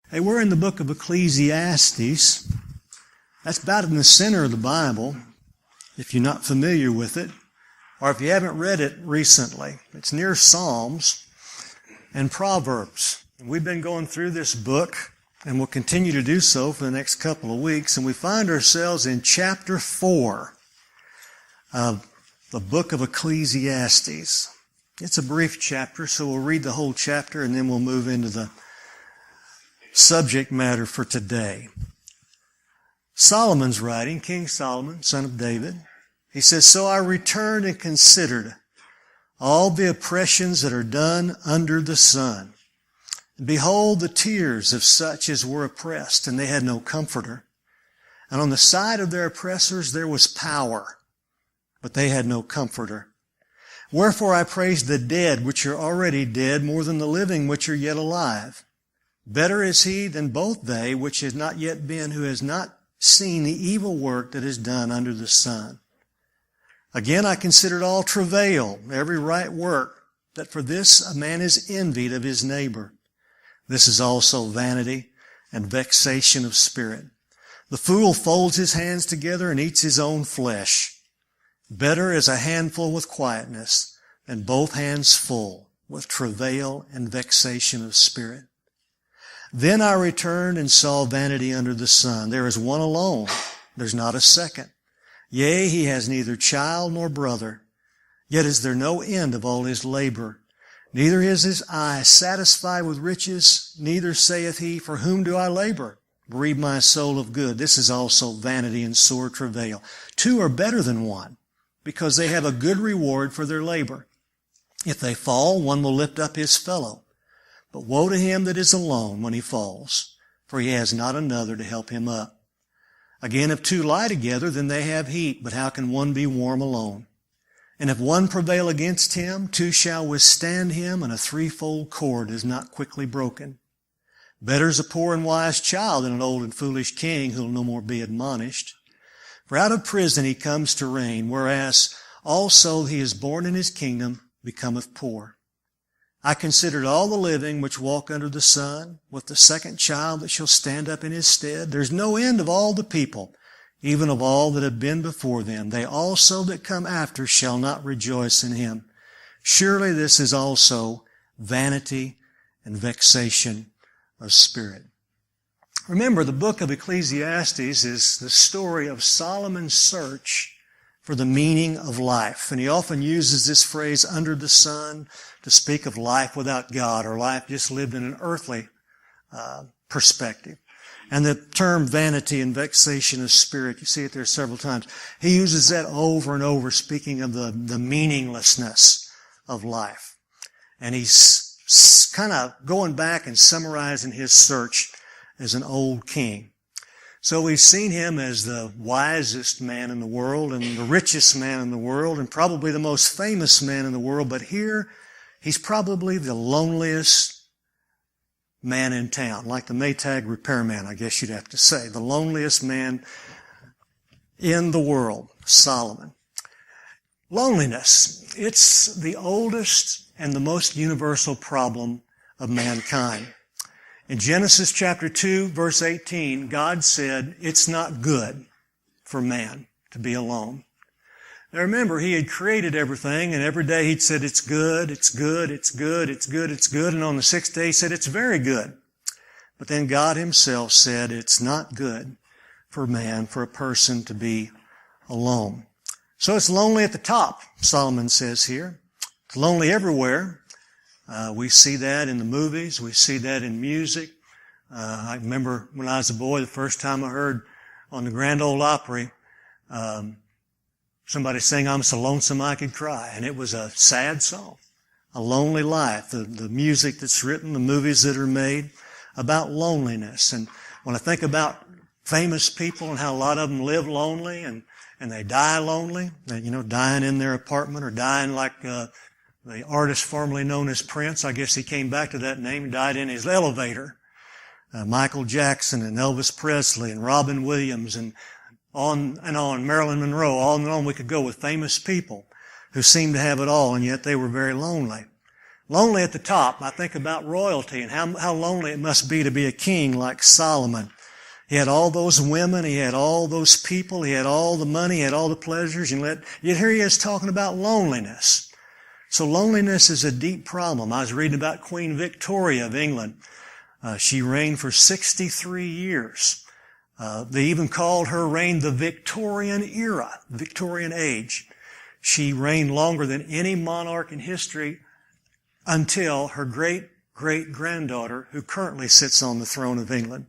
Hey, we're in the book of Ecclesiastes. That's about in the center of the Bible, if you're not familiar with it, or if you haven't read it recently. It's near Psalms and Proverbs. And we've been going through this book, and we'll continue to do so for the next couple of weeks, and we find ourselves in chapter 4 of the book of Ecclesiastes. It's a brief chapter, so we'll read the whole chapter, and then we'll move into the subject matter for today. Solomon's writing, King Solomon, son of David. He says, "So I returned and considered all the oppressions that are done under the sun. And behold, the tears of such as were oppressed, and they had no comforter. And on the side of their oppressors there was power, but they had no comforter. Wherefore I praise the dead which are already dead more than the living which are yet alive. Better is he than both they which has not yet been, who has not seen the evil work that is done under the sun. Again I considered all travail, every right work, that for this a man is envied of his neighbor. This is also vanity and vexation of spirit. The fool folds his hands together and eats his own flesh. Better is a handful with quietness than both hands full with travail and vexation of spirit. Then I returned and saw vanity under the sun. There is one alone. There's not a second. Yea, he has neither child nor brother. Yet is there no end of all his labor. Neither is his eye satisfied with riches, neither saith he, for whom do I labor? Bereave my soul of good. This is also vanity and sore travail. Two are better than one, because they have a good reward for their labor. If they fall, one will lift up his fellow. But woe to him that is alone when he falls, for he has not another to help him up. Again, if two lie together, then they have heat, but how can one be warm alone? And if one prevail against him, two shall withstand him, and a threefold cord is not quickly broken. Better is a poor and wise child than an old and foolish king who will no more be admonished. For out of prison he comes to reign, whereas also he is born in his kingdom becometh poor. I considered all the living which walk under the sun, with the second child that shall stand up in his stead. There's no end of all the people, even of all that have been before them. They also that come after shall not rejoice in him. Surely this is also vanity and vexation of spirit." Remember, the book of Ecclesiastes is the story of Solomon's search for the meaning of life. And he often uses this phrase, under the sun, to speak of life without God, or life just lived in an earthly perspective. And the term vanity and vexation of spirit, you see it there several times. He uses that over and over, speaking of the meaninglessness of life. And he's kind of going back and summarizing his search as an old king. So we've seen him as the wisest man in the world and the richest man in the world and probably the most famous man in the world. But here, he's probably the loneliest man in town, like the Maytag repairman, I guess you'd have to say. The loneliest man in the world, Solomon. Loneliness. It's the oldest and the most universal problem of mankind. In Genesis chapter 2, verse 18, God said, "It's not good for man to be alone." Now remember, He had created everything, and every day He'd said, "It's good, it's good, it's good, it's good, it's good." And on the sixth day He said, "It's very good." But then God Himself said, "It's not good for man, for a person to be alone." So it's lonely at the top, Solomon says here. It's lonely everywhere. We see that in the movies. We see that in music. I remember when I was a boy, the first time I heard on the Grand Ole Opry, somebody sing, "I'm so lonesome I could cry." And it was a sad song. A lonely life. The music that's written, the movies that are made about loneliness. And when I think about famous people and how a lot of them live lonely and they die lonely, dying in their apartment or dying like, the artist formerly known as Prince, I guess he came back to that name, died in his elevator. Michael Jackson and Elvis Presley and Robin Williams and on, Marilyn Monroe, on and on we could go with famous people who seemed to have it all, and yet they were very lonely. Lonely at the top. I think about royalty and how lonely it must be to be a king like Solomon. He had all those women, he had all those people, he had all the money, he had all the pleasures, and yet here he is talking about loneliness. So loneliness is a deep problem. I was reading about Queen Victoria of England. She reigned for 63 years. They even called her reign the Victorian era, Victorian age. She reigned longer than any monarch in history until her great-great-granddaughter, who currently sits on the throne of England.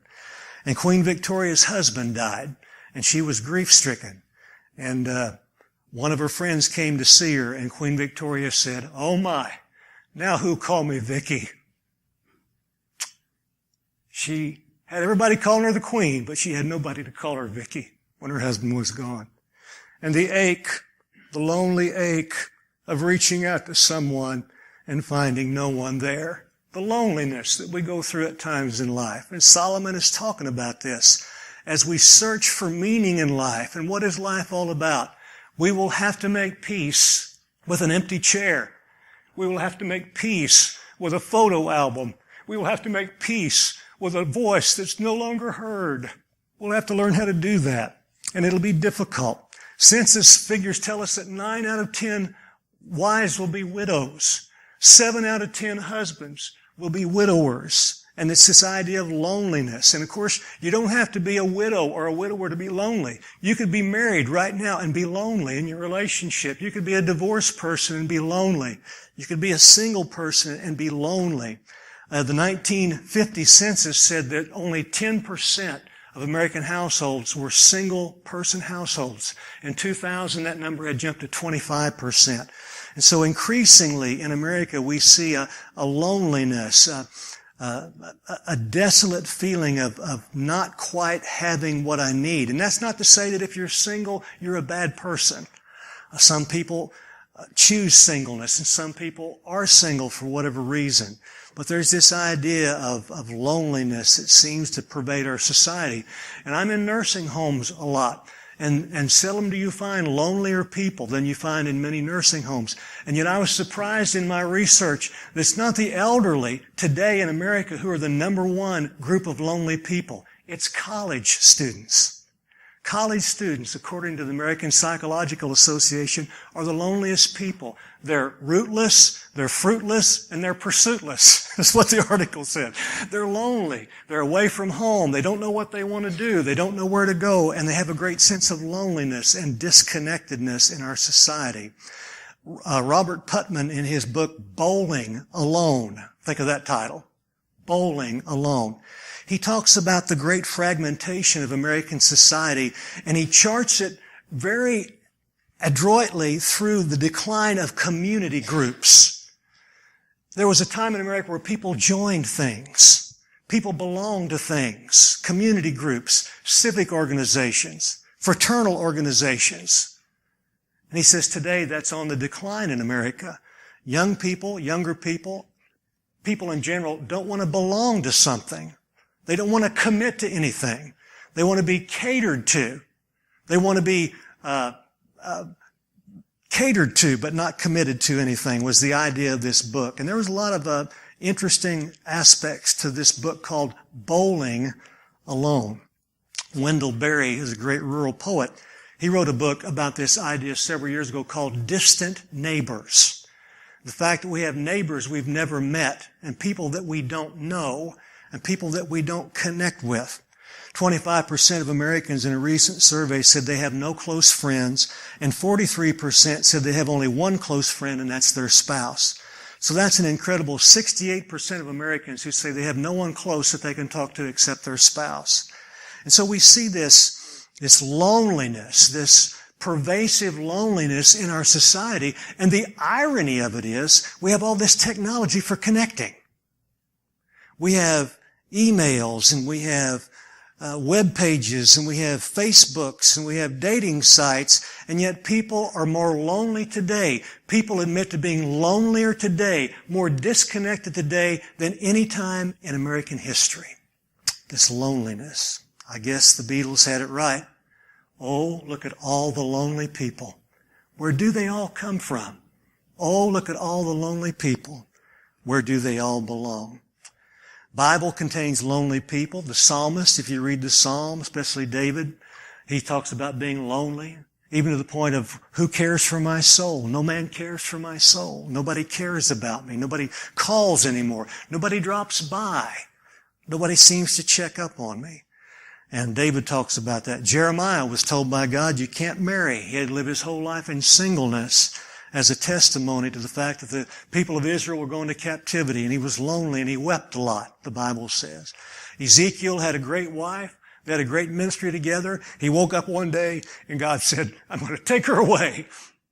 And Queen Victoria's husband died, and she was grief-stricken. And one of her friends came to see her, and Queen Victoria said, "Oh my, now who call me Vicky?" She had everybody calling her the Queen, but she had nobody to call her Vicky when her husband was gone. And the ache, the lonely ache of reaching out to someone and finding no one there. The loneliness that we go through at times in life. And Solomon is talking about this. As we search for meaning in life, and what is life all about, we will have to make peace with an empty chair. We will have to make peace with a photo album. We will have to make peace with a voice that's no longer heard. We'll have to learn how to do that. And it'll be difficult. Census figures tell us that 9 out of 10 wives will be widows. 7 out of 10 husbands will be widowers. And it's this idea of loneliness. And of course, you don't have to be a widow or a widower to be lonely. You could be married right now and be lonely in your relationship. You could be a divorced person and be lonely. You could be a single person and be lonely. The 1950 census said that only 10% of American households were single-person households. In 2000, that number had jumped to 25%. And so increasingly in America, we see a loneliness, a desolate feeling of not quite having what I need. And that's not to say that if you're single, you're a bad person. Some people choose singleness, and some people are single for whatever reason. But there's this idea of loneliness that seems to pervade our society. And I'm in nursing homes a lot. And seldom do you find lonelier people than you find in many nursing homes. And yet I was surprised in my research that it's not the elderly today in America who are the number one group of lonely people. It's college students. College students, according to the American Psychological Association, are the loneliest people. They're rootless, they're fruitless, and they're pursuitless. That's what the article said. They're lonely. They're away from home. They don't know what they want to do. They don't know where to go. And they have a great sense of loneliness and disconnectedness in our society. Robert Putnam, in his book, Bowling Alone, think of that title, Bowling Alone. He talks about the great fragmentation of American society, and he charts it very adroitly through the decline of community groups. There was a time in America where people joined things. People belonged to things, community groups, civic organizations, fraternal organizations. And he says today that's on the decline in America. Young people, younger people, people in general don't want to belong to something. They don't want to commit to anything. They want to be catered to. They want to be catered to, but not committed to anything, was the idea of this book. And there was a lot of interesting aspects to this book called Bowling Alone. Wendell Berry is a great rural poet. He wrote a book about this idea several years ago called Distant Neighbors. The fact that we have neighbors we've never met and people that we don't know and people that we don't connect with. 25% of Americans in a recent survey said they have no close friends, and 43% said they have only one close friend, and that's their spouse. So that's an incredible 68% of Americans who say they have no one close that they can talk to except their spouse. And so we see this loneliness, this pervasive loneliness in our society, and the irony of it is we have all this technology for connecting. We have emails, and we have web pages, and we have Facebooks, and we have dating sites, and yet people are more lonely today. People admit to being lonelier today, more disconnected today than any time in American history. This loneliness. I guess the Beatles had it right. Oh, look at all the lonely people. Where do they all come from? Oh, look at all the lonely people. Where do they all belong? Bible contains lonely people. The psalmist, if you read the psalm, especially David, he talks about being lonely, even to the point of who cares for my soul? No man cares for my soul. Nobody cares about me. Nobody calls anymore. Nobody drops by. Nobody seems to check up on me. And David talks about that. Jeremiah was told by God, you can't marry. He had to live his whole life in singleness as a testimony to the fact that the people of Israel were going to captivity, and he was lonely and he wept a lot, the Bible says. Ezekiel had a great wife. They had a great ministry together. He woke up one day and God said, I'm going to take her away.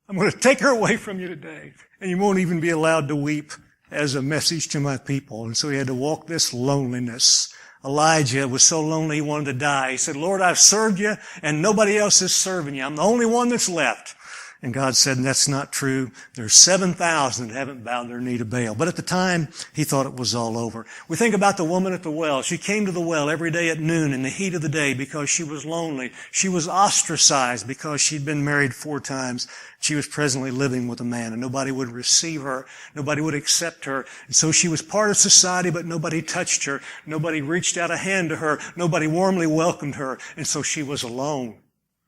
I'm going to take her away from you today. And you won't even be allowed to weep as a message to my people. And so he had to walk this loneliness. Elijah was so lonely he wanted to die. He said, Lord, I've served you and nobody else is serving you. I'm the only one that's left. And God said, that's not true. There's 7,000 that haven't bowed their knee to Baal. But at the time, he thought it was all over. We think about the woman at the well. She came to the well every day at noon in the heat of the day because she was lonely. She was ostracized because she'd been married 4 times. She was presently living with a man, and nobody would receive her. Nobody would accept her. And so she was part of society, but nobody touched her. Nobody reached out a hand to her. Nobody warmly welcomed her. And so she was alone.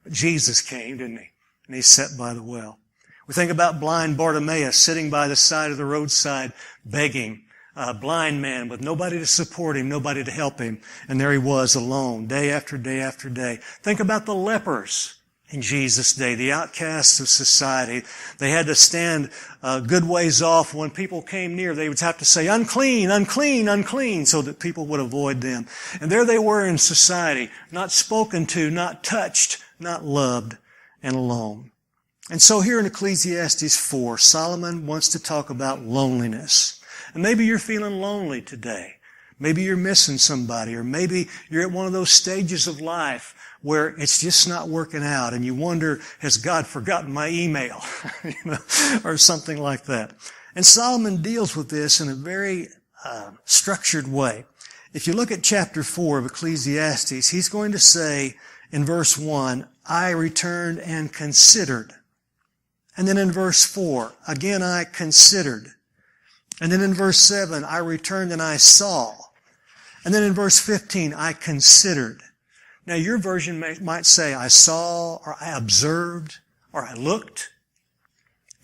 But Jesus came, didn't he? And he sat by the well. We think about blind Bartimaeus sitting by the side of the roadside begging, a blind man with nobody to support him, nobody to help him. And there he was alone, day after day after day. Think about the lepers in Jesus' day, the outcasts of society. They had to stand a good ways off. When people came near, they would have to say, unclean, unclean, unclean, so that people would avoid them. And there they were in society, not spoken to, not touched, not loved, and alone. And so here in Ecclesiastes 4, Solomon wants to talk about loneliness. And maybe you're feeling lonely today. Maybe you're missing somebody, or maybe you're at one of those stages of life where it's just not working out and you wonder, has God forgotten my email? Or something like that. And Solomon deals with this in a very structured way. If you look at chapter 4 of Ecclesiastes, he's going to say in verse 1, I returned and considered. And then in verse 4, again I considered. And then in verse 7, I returned and I saw. And then in verse 15, I considered. Now your version might say, I saw, or I observed, or I looked.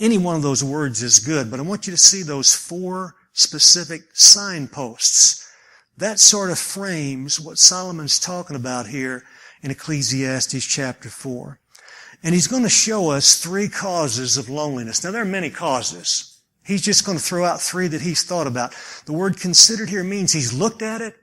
Any one of those words is good, but I want you to see those 4 specific signposts. That sort of frames what Solomon's talking about here in Ecclesiastes chapter 4. And he's going to show us 3 causes of loneliness. Now there are many causes. He's just going to throw out 3 that he's thought about. The word considered here means he's looked at it.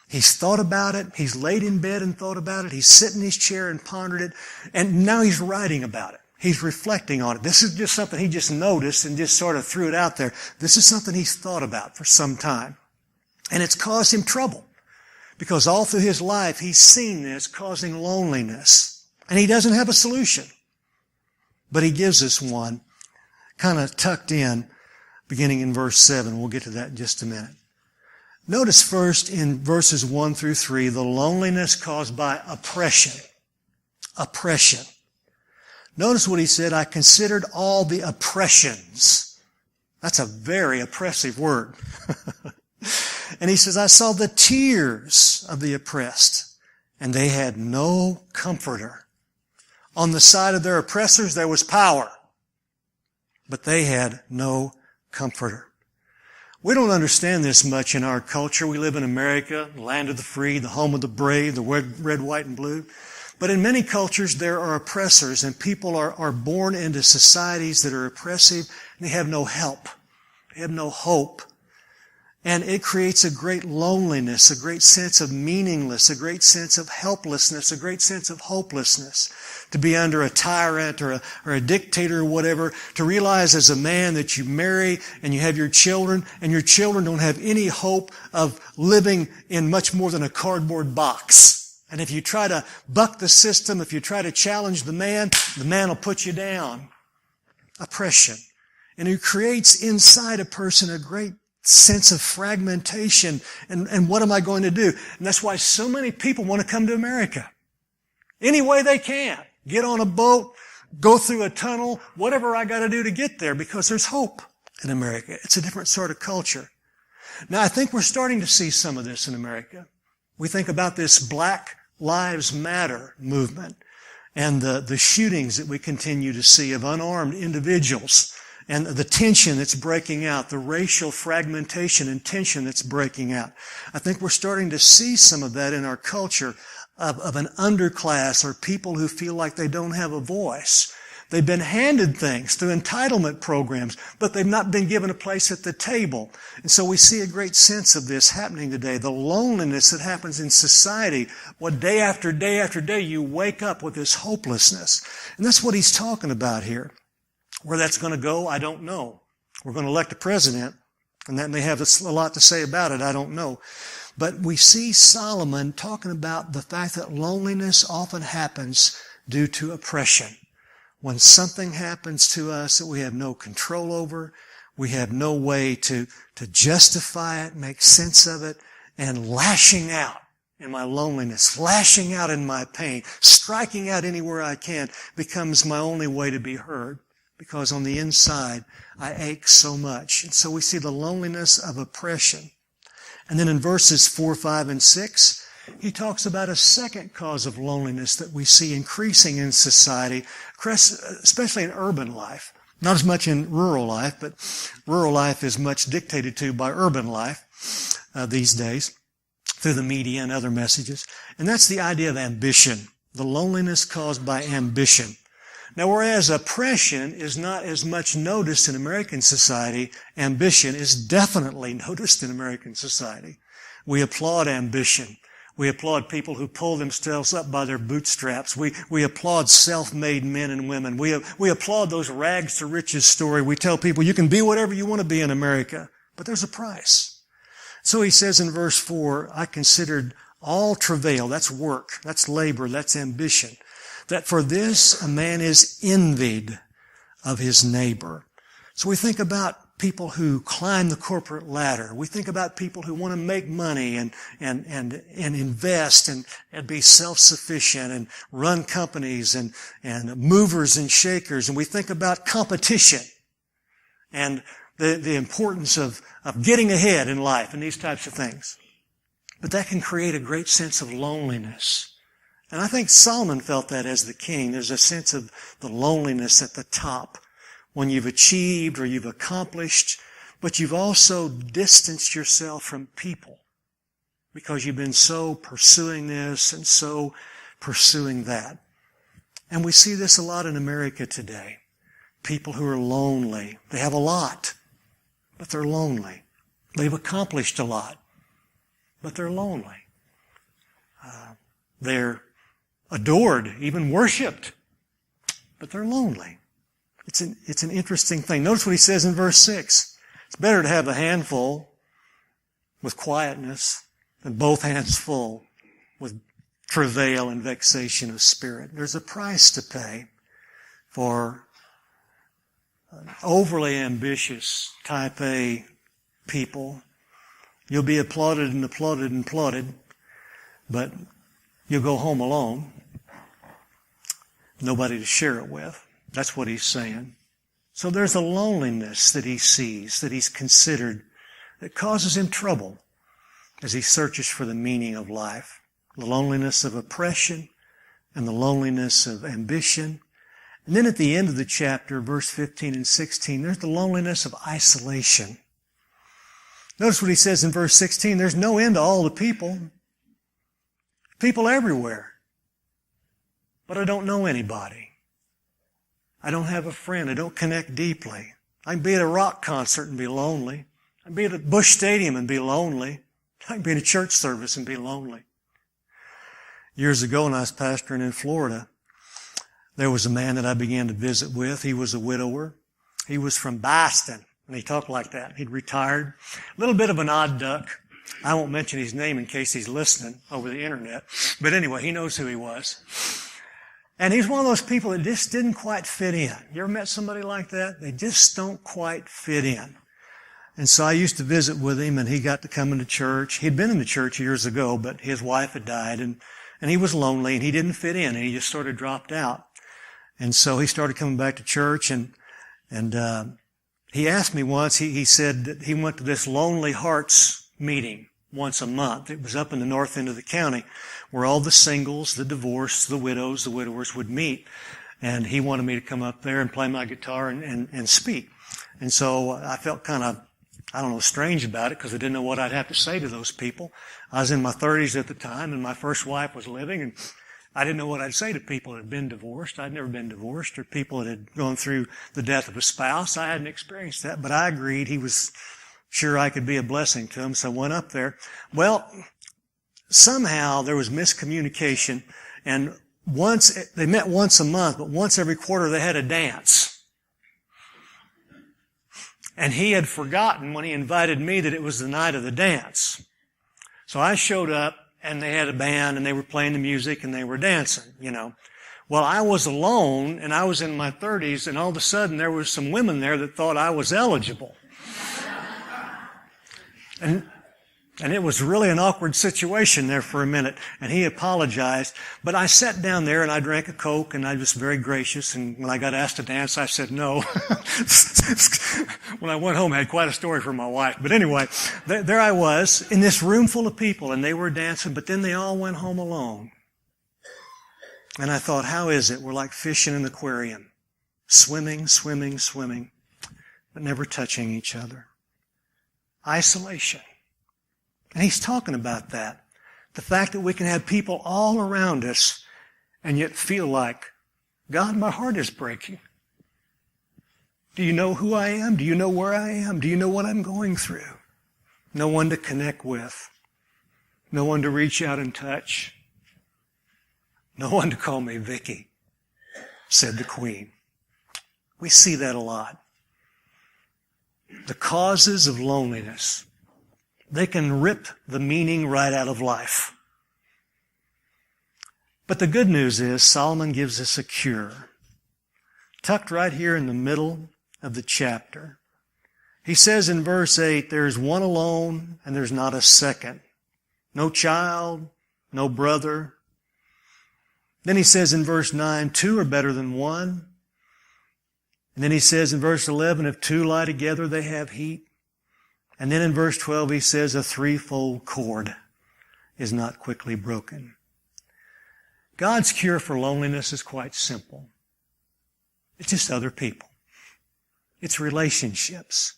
He's thought about it. He's laid in bed and thought about it. He's sat in his chair and pondered it. And now he's writing about it. He's reflecting on it. This is just something he just noticed and just sort of threw it out there. This is something he's thought about for some time. And it's caused him trouble. Because all through his life, he's seen this causing loneliness. And he doesn't have a solution. But he gives us one, kind of tucked in, beginning in verse 7. We'll get to that in just a minute. Notice first in verses 1 through 3, the loneliness caused by oppression. Oppression. Notice what he said, I considered all the oppressions. That's a very oppressive word. And he says, I saw the tears of the oppressed, and they had no comforter. On the side of their oppressors there was power, but they had no comforter. We don't understand this much in our culture. We live in America, the land of the free, the home of the brave, the red, white, and blue. But in many cultures there are oppressors, and people are born into societies that are oppressive, and they have no help. They have no hope. And it creates a great loneliness, a great sense of meaningless, a great sense of helplessness, a great sense of hopelessness. To be under a tyrant or a dictator or whatever, to realize as a man that you marry and you have your children, and your children don't have any hope of living in much more than a cardboard box. And if you try to buck the system, if you try to challenge the man will put you down. Oppression. And it creates inside a person a great sense of fragmentation and what am I going to do? And that's why so many people want to come to America. Any way they can. Get on a boat, go through a tunnel, whatever I got to do to get there, because there's hope. in America. It's a different sort of culture. Now, I think we're starting to see some of this in America. We think about this Black Lives Matter movement and the shootings that we continue to see of unarmed individuals and the tension that's breaking out, the racial fragmentation and tension that's breaking out. I think we're starting to see some of that in our culture of an underclass or people who feel like they don't have a voice. They've been handed things through entitlement programs, but they've not been given a place at the table. And so we see a great sense of this happening today. The loneliness that happens in society, what day after day after day you wake up with this hopelessness. And that's what he's talking about here. Where that's going to go, I don't know. We're going to elect a president, and that may have a lot to say about it, I don't know. But we see Solomon talking about the fact that loneliness often happens due to oppression. When something happens to us that we have no control over, we have no way to justify it, make sense of it, and lashing out in my loneliness, lashing out in my pain, striking out anywhere I can becomes my only way to be heard. Because on the inside, I ache so much. And so we see the loneliness of oppression. And then in verses 4, 5, and 6, he talks about a second cause of loneliness that we see increasing in society, especially in urban life. Not as much in rural life, but rural life is much dictated to by urban life these days through the media and other messages. And that's the idea of ambition, the loneliness caused by ambition. Now, whereas oppression is not as much noticed in American society, ambition is definitely noticed in American society. We applaud ambition. We applaud people who pull themselves up by their bootstraps. We applaud self-made men and women. We applaud those rags to riches story. We tell people you can be whatever you want to be in America, but there's a price. So he says in verse 4, I considered all travail, that's work, that's labor, that's ambition, that for this a man is envied of his neighbor. So we think about people who climb the corporate ladder. We think about people who want to make money and invest and be self-sufficient and run companies and movers and shakers. And we think about competition and the importance of getting ahead in life and these types of things. But that can create a great sense of loneliness. And I think Solomon felt that as the king. There's a sense of the loneliness at the top when you've achieved or you've accomplished, but you've also distanced yourself from people because you've been so pursuing this and so pursuing that. And we see this a lot in America today. People who are lonely. They have a lot, but they're lonely. They've accomplished a lot, but they're lonely. They're adored, even worshipped, but they're lonely. It's an interesting thing. Notice what he says in verse 6. It's better to have a handful with quietness than both hands full with travail and vexation of spirit. There's a price to pay for overly ambitious type A people. You'll be applauded and applauded and applauded, but you'll go home alone. Nobody to share it with. That's what he's saying. So there's a loneliness that he sees, that he's considered, that causes him trouble as he searches for the meaning of life. The loneliness of oppression and the loneliness of ambition. And then at the end of the chapter, verse 15 and 16, there's the loneliness of isolation. Notice what he says in verse 16, there's no end to all the people. People everywhere. But I don't know anybody. I don't have a friend. I don't connect deeply. I can be at a rock concert and be lonely. I can be at a Busch Stadium and be lonely. I can be in a church service and be lonely. Years ago when I was pastoring in Florida, there was a man that I began to visit with. He was a widower. He was from Boston, and he talked like that. He'd retired. A little bit of an odd duck. I won't mention his name in case he's listening over the internet. But anyway, he knows who he was. And he's one of those people that just didn't quite fit in. You ever met somebody like that? They just don't quite fit in. And so I used to visit with him, and he got to come into church. He'd been in the church years ago, but his wife had died, and he was lonely, and he didn't fit in, and he just sort of dropped out. And so he started coming back to church, and He asked me once, he said that he went to this Lonely Hearts meeting once a month. It was up in the north end of the county where all the singles, the divorced, the widows, the widowers would meet. And he wanted me to come up there and play my guitar and speak. And so I felt kind of, strange about it because I didn't know what I'd have to say to those people. I was in my 30s at the time and my first wife was living, and I didn't know what I'd say to people that had been divorced. I'd never been divorced, or people that had gone through the death of a spouse. I hadn't experienced that, but I agreed he was sure I could be a blessing to him, so I went up there. Well, somehow there was miscommunication, and they met once a month, but once every quarter they had a dance. And he had forgotten when he invited me that it was the night of the dance. So I showed up, and they had a band, and they were playing the music, and they were dancing, Well, I was alone, and I was in my 30s, and all of a sudden there was some women there that thought I was eligible. And it was really an awkward situation there for a minute, and he apologized. But I sat down there and I drank a Coke, and I was very gracious, and when I got asked to dance, I said no. When I went home, I had quite a story for my wife. But anyway, there I was in this room full of people, and they were dancing, but then they all went home alone. And I thought, how is it? We're like fish in an aquarium, swimming, swimming, swimming, but never touching each other. Isolation. And he's talking about that. The fact that we can have people all around us and yet feel like, God, my heart is breaking. Do you know who I am? Do you know where I am? Do you know what I'm going through? No one to connect with. No one to reach out and touch. No one to call me Vicky, said the Queen. We see that a lot. The causes of loneliness. They can rip the meaning right out of life. But the good news is Solomon gives us a cure. Tucked right here in the middle of the chapter. He says in verse 8, there's one alone and there's not a second. No child, no brother. Then he says in verse 9, two are better than one. And then he says in verse 11, if two lie together, they have heat. And then in verse 12 he says a threefold cord is not quickly broken. God's cure for loneliness is quite simple. It's just other people. It's relationships.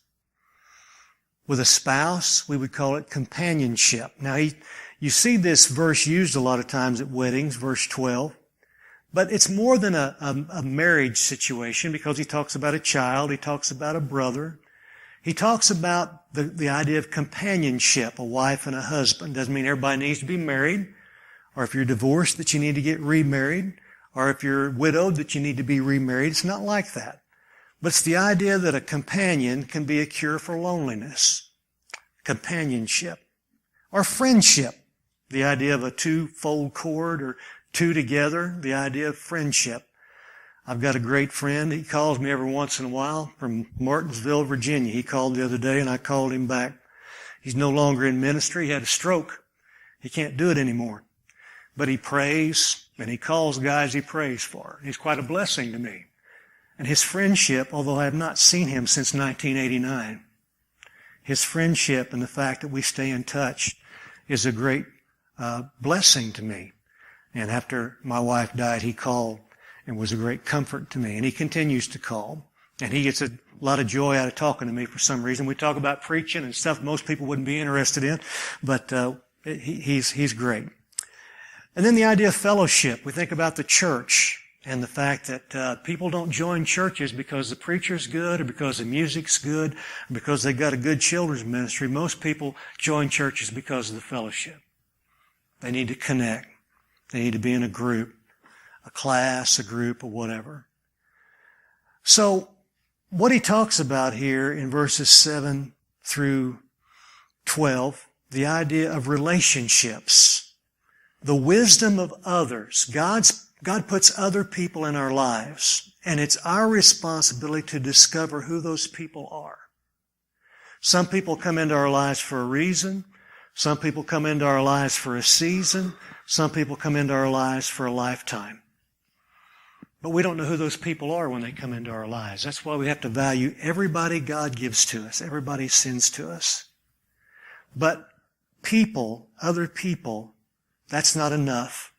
With a spouse, we would call it companionship. Now you see this verse used a lot of times at weddings, verse 12. But it's more than a marriage situation because he talks about a child, he talks about a brother. He talks about the idea of companionship, a wife and a husband. Doesn't mean everybody needs to be married, or if you're divorced that you need to get remarried, or if you're widowed that you need to be remarried. It's not like that. But it's the idea that a companion can be a cure for loneliness. Companionship. Or friendship. The idea of a two-fold cord or two together. The idea of friendship. I've got a great friend. He calls me every once in a while from Martinsville, Virginia. He called the other day and I called him back. He's no longer in ministry. He had a stroke. He can't do it anymore. But he prays and he calls guys he prays for. He's quite a blessing to me. And his friendship, although I have not seen him since 1989, his friendship and the fact that we stay in touch is a great blessing to me. And after my wife died, he called and was a great comfort to me. And he continues to call. And he gets a lot of joy out of talking to me for some reason. We talk about preaching and stuff most people wouldn't be interested in, but he's great. And then the idea of fellowship. We think about the church and the fact that people don't join churches because the preacher's good or because the music's good or because they've got a good children's ministry. Most people join churches because of the fellowship. They need to connect. They need to be in a group, a class, a group, or whatever. So what he talks about here in verses 7 through 12, the idea of relationships, the wisdom of others. God puts other people in our lives, and it's our responsibility to discover who those people are. Some people come into our lives for a reason. Some people come into our lives for a season. Some people come into our lives for a lifetime. But we don't know who those people are when they come into our lives. That's why we have to value everybody God gives to us, everybody sends to us. But people, other people, that's not enough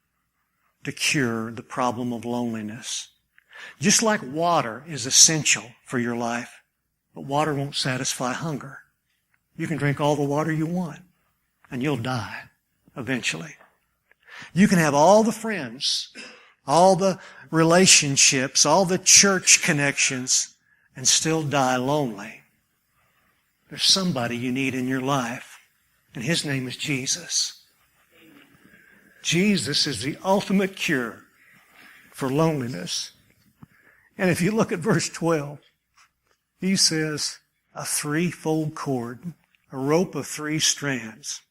to cure the problem of loneliness. Just like water is essential for your life, but water won't satisfy hunger. You can drink all the water you want, and you'll die eventually. You can have all the friends, all the relationships, all the church connections, and still die lonely. There's somebody you need in your life, and His name is Jesus. Jesus is the ultimate cure for loneliness. And if you look at verse 12, He says, a threefold cord, a rope of 3 strands.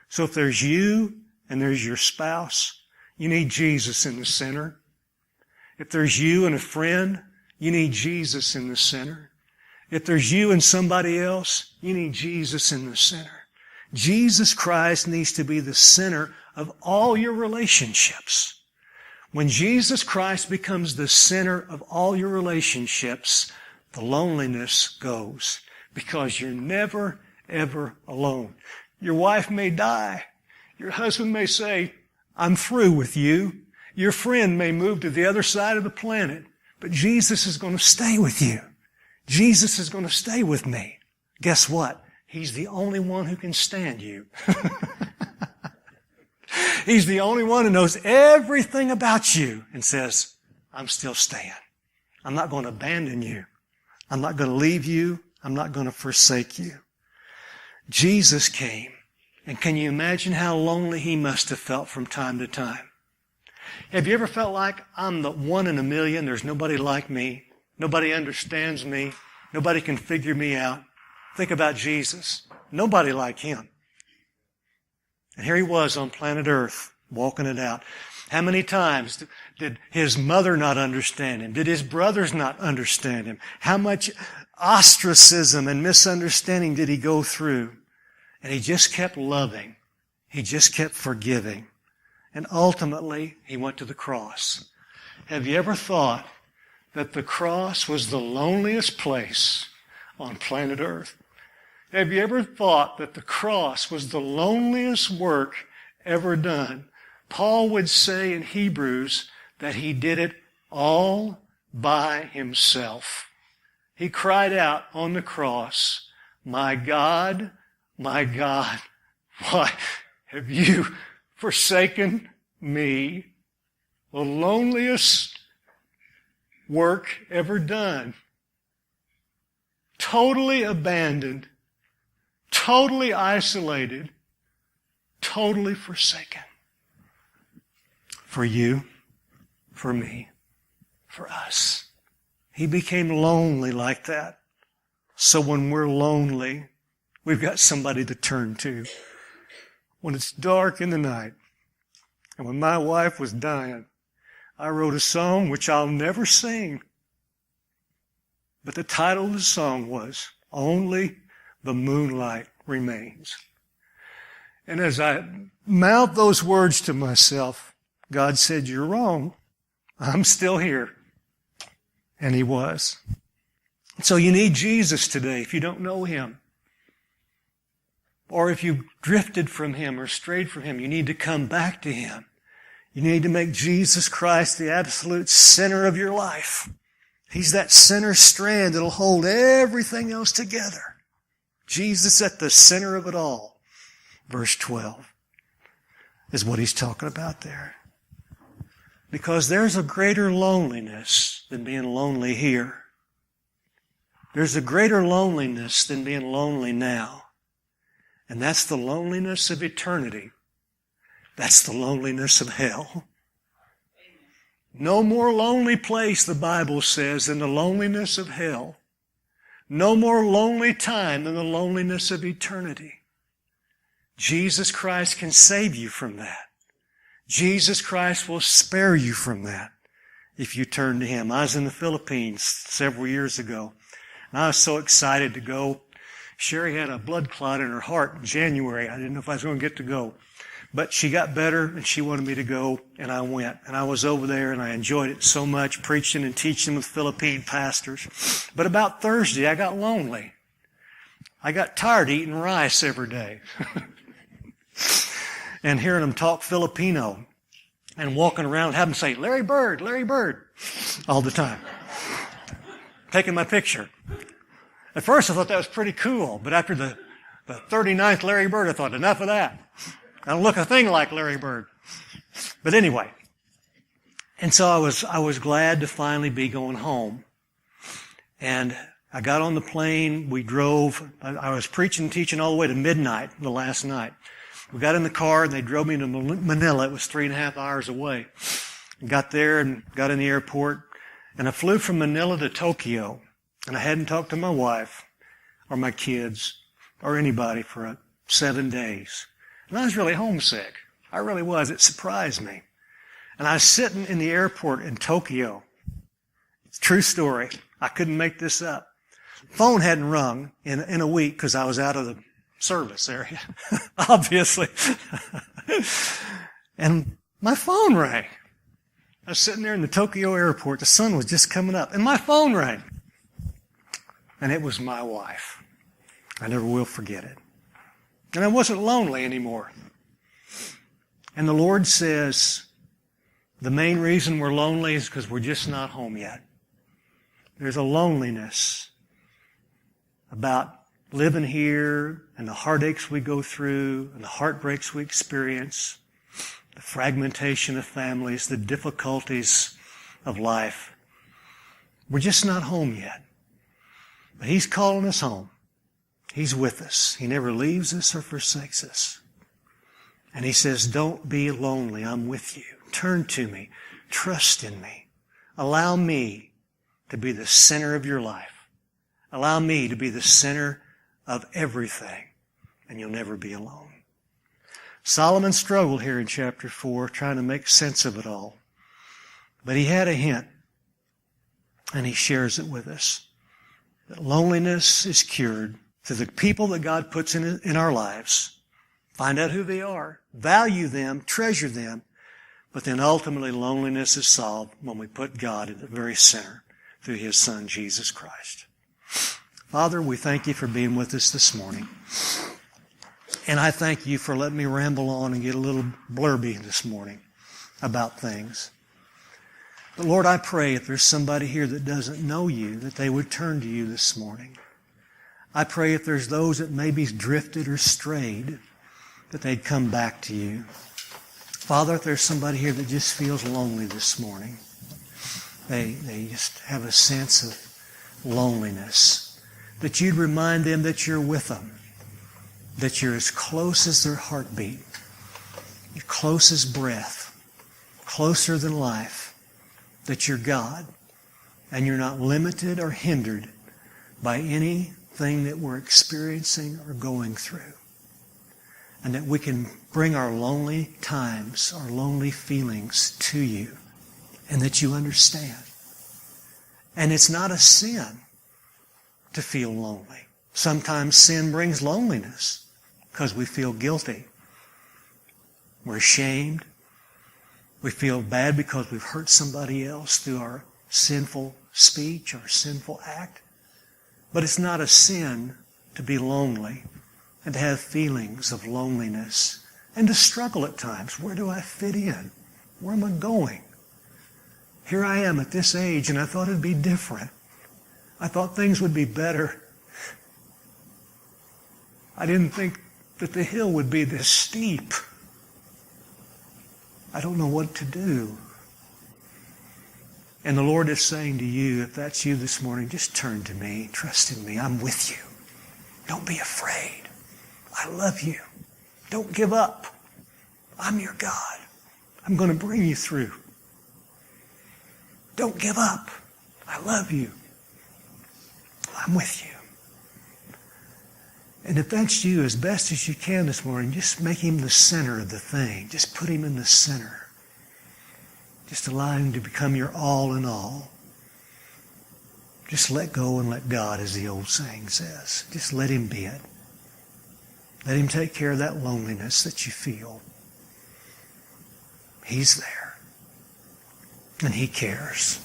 So if there's you and there's your spouse, you need Jesus in the center. If there's you and a friend, you need Jesus in the center. If there's you and somebody else, you need Jesus in the center. Jesus Christ needs to be the center of all your relationships. When Jesus Christ becomes the center of all your relationships, the loneliness goes, because you're never, ever alone. Your wife may die. Your husband may say, I'm through with you. Your friend may move to the other side of the planet, but Jesus is going to stay with you. Jesus is going to stay with me. Guess what? He's the only one who can stand you. He's the only one who knows everything about you and says, I'm still staying. I'm not going to abandon you. I'm not going to leave you. I'm not going to forsake you. Jesus came, and can you imagine how lonely He must have felt from time to time? Have you ever felt like I'm the one in a million? There's nobody like me. Nobody understands me. Nobody can figure me out. Think about Jesus. Nobody like Him. And here He was on planet Earth, walking it out. How many times did His mother not understand Him? Did His brothers not understand Him? How much ostracism and misunderstanding did He go through? And He just kept loving. He just kept forgiving. And ultimately, He went to the cross. Have you ever thought that the cross was the loneliest place on planet Earth? Have you ever thought that the cross was the loneliest work ever done? Paul would say in Hebrews that he did it all by himself. He cried out on the cross, my God, why have you forsaken me? The loneliest work ever done. Totally abandoned, totally isolated, totally forsaken. For you, for me, for us. He became lonely like that. So when we're lonely, we've got somebody to turn to. When it's dark in the night, and when my wife was dying, I wrote a song which I'll never sing. But the title of the song was, Only the Moonlight Remains. And as I mouthed those words to myself, God said, you're wrong. I'm still here. And He was. So you need Jesus today if you don't know Him. Or if you've drifted from Him or strayed from Him, you need to come back to Him. You need to make Jesus Christ the absolute center of your life. He's that center strand that'll hold everything else together. Jesus at the center of it all. Verse 12 is what He's talking about there. Because there's a greater loneliness than being lonely here. There's a greater loneliness than being lonely now. And that's the loneliness of eternity. That's the loneliness of hell. No more lonely place, the Bible says, than the loneliness of hell. No more lonely time than the loneliness of eternity. Jesus Christ can save you from that. Jesus Christ will spare you from that if you turn to Him. I was in the Philippines several years ago, and I was so excited to go. Sherry had a blood clot in her heart in January. I didn't know if I was going to get to go. But she got better and she wanted me to go, and I went. And I was over there and I enjoyed it so much, preaching and teaching with Philippine pastors. But about Thursday, I got lonely. I got tired eating rice every day. And hearing them talk Filipino and walking around and having them say, Larry Bird, all the time. Taking my picture. At first I thought that was pretty cool, but after the 39th Larry Bird, I thought, enough of that. I don't look a thing like Larry Bird. But anyway, and so I was glad to finally be going home. And I got on the plane, we drove, I was preaching and teaching all the way to midnight the last night. We got in the car and they drove me to Manila. It was 3.5 hours away. Got there and got in the airport, and I flew from Manila to Tokyo, and I hadn't talked to my wife or my kids or anybody for 7 days. And I was really homesick. I really was. It surprised me. And I was sitting in the airport in Tokyo. True story. I couldn't make this up. Phone hadn't rung in a week because I was out of the service area, obviously. And my phone rang. I was sitting there in the Tokyo airport. The sun was just coming up, and my phone rang. And it was my wife. I never will forget it. And I wasn't lonely anymore. And the Lord says, the main reason we're lonely is because we're just not home yet. There's a loneliness about living here and the heartaches we go through and the heartbreaks we experience, the fragmentation of families, the difficulties of life. We're just not home yet. But He's calling us home. He's with us. He never leaves us or forsakes us. And He says, don't be lonely. I'm with you. Turn to me. Trust in me. Allow me to be the center of your life. Allow me to be the center of everything. And you'll never be alone. Solomon struggled here in chapter 4 trying to make sense of it all. But he had a hint. And he shares it with us. That loneliness is cured through the people that God puts in our lives. Find out who they are. Value them. Treasure them. But then ultimately loneliness is solved when we put God at the very center through His Son, Jesus Christ. Father, we thank You for being with us this morning. And I thank You for letting me ramble on and get a little blurby this morning about things. But Lord, I pray if there's somebody here that doesn't know You, that they would turn to You this morning. I pray if there's those that maybe drifted or strayed, that they'd come back to You. Father, if there's somebody here that just feels lonely this morning, they just have a sense of loneliness, that You'd remind them that You're with them, that You're as close as their heartbeat, You're close as breath, closer than life, that You're God, and You're not limited or hindered by anything that we're experiencing or going through. And that we can bring our lonely times, our lonely feelings to You, and that You understand. And it's not a sin to feel lonely. Sometimes sin brings loneliness because we feel guilty. We're ashamed. We feel bad because we've hurt somebody else through our sinful speech, our sinful act. But it's not a sin to be lonely and to have feelings of loneliness and to struggle at times. Where do I fit in? Where am I going? Here I am at this age, and I thought it'd be different. I thought things would be better. I didn't think that the hill would be this steep. I don't know what to do. And the Lord is saying to you, if that's you this morning, just turn to me, trust in me. I'm with you. Don't be afraid. I love you. Don't give up. I'm your God. I'm going to bring you through. Don't give up. I love you. I'm with you. And if that's you, as best as you can this morning, just make Him the center of the thing. Just put Him in the center. Just allow Him to become your all in all. Just let go and let God, as the old saying says. Just let Him be it. Let Him take care of that loneliness that you feel. He's there. And He cares.